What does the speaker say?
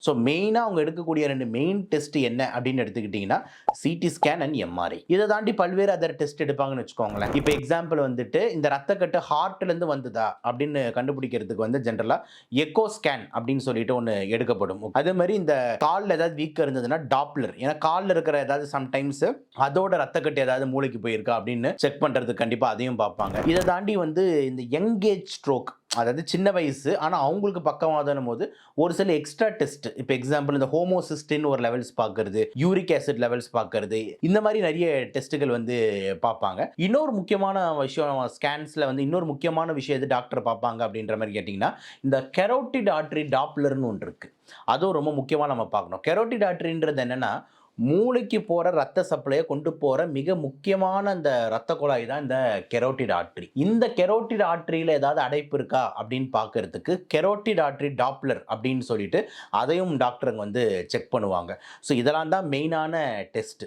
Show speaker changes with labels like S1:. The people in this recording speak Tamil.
S1: ஸோ மெயினா அவங்க எடுக்கக்கூடிய 2 மெயின் டெஸ்ட் என்ன அப்படின்னு எடுத்துக்கிட்டீங்கன்னா, சிடி ஸ்கேன் அண்ட் எம்ஆர்ஐ. இத தாண்டி பல்வேறு அதர் டெஸ்ட் எடுப்பாங்கன்னு வச்சுக்கோங்களேன். இப்ப எக்ஸாம்பிள் வந்துட்டு இந்த ரத்தக்கட்டு ஹார்ட்லேருந்து வந்ததா அப்படின்னு கண்டுபிடிக்கிறதுக்கு வந்து ஜென்ரலா எக்கோ ஸ்கேன் அப்படின்னு சொல்லிட்டு ஒண்ணு எடுக்கப்படும். அதே மாரி இந்த கால்ல ஏதாவது வீக்கம் இருந்ததுன்னா டாப்லர். ஏன்னா கால்ல இருக்கிற ஏதாவது சம்டைம்ஸ் அதோட ரத்தக்கட்டு ஏதாவது மூளைக்கு போயிருக்கா அப்படின்னு செக் பண்றதுக்கு கண்டிப்பா அதையும் பார்ப்பாங்க. இத தாண்டி வந்து இந்த யங் ஏஜ் ஸ்ட்ரோக், அதாவது சின்ன வயசு ஆனா அவங்களுக்கு பக்கவாதம் போது ஒரு சில எக்ஸ்ட்ரா டெஸ்ட், இப்போ எக்ஸாம்பிள் இந்த ஹோமோசிஸ்டின் ஒரு லெவல்ஸ் பார்க்கறது, யூரிக் ஆசிட் லெவல்ஸ் பார்க்கறது, இந்த மாதிரி நிறைய டெஸ்ட்டுகள் வந்து பார்ப்பாங்க. இன்னொரு முக்கியமான விஷயம் ஸ்கேன்ஸ்ல வந்து இன்னொரு முக்கியமான விஷயம் எது டாக்டர் பார்ப்பாங்க அப்படின்ற மாதிரி கேட்டிங்கன்னா, இந்த கெரோட்டிட் ஆர்டரி டாப்லர்னு ஒன்று இருக்கு. அதுவும் ரொம்ப முக்கியமா நம்ம பார்க்கணும். கெரோட்டிட் ஆர்டரின்றது என்னன்னா, மூளைக்கு போற ரத்த சப்ளைய கொண்டு போற மிக முக்கியமான அந்த ரத்த குழாய் தான் இந்த கெரோட்டிட் ஆர்டரி. இந்த கெரோட்டிட் ஆர்டரியில ஏதாவது அடைப்பு இருக்கா அப்படின்னு பார்க்கறதுக்கு கெரோட்டிட் ஆர்டரி டாப்லர் அப்படின்னு சொல்லிட்டு அதையும் டாக்டருங்க வந்து செக் பண்ணுவாங்க. ஸோ இதெல்லாம் தான் மெயினான டெஸ்ட்.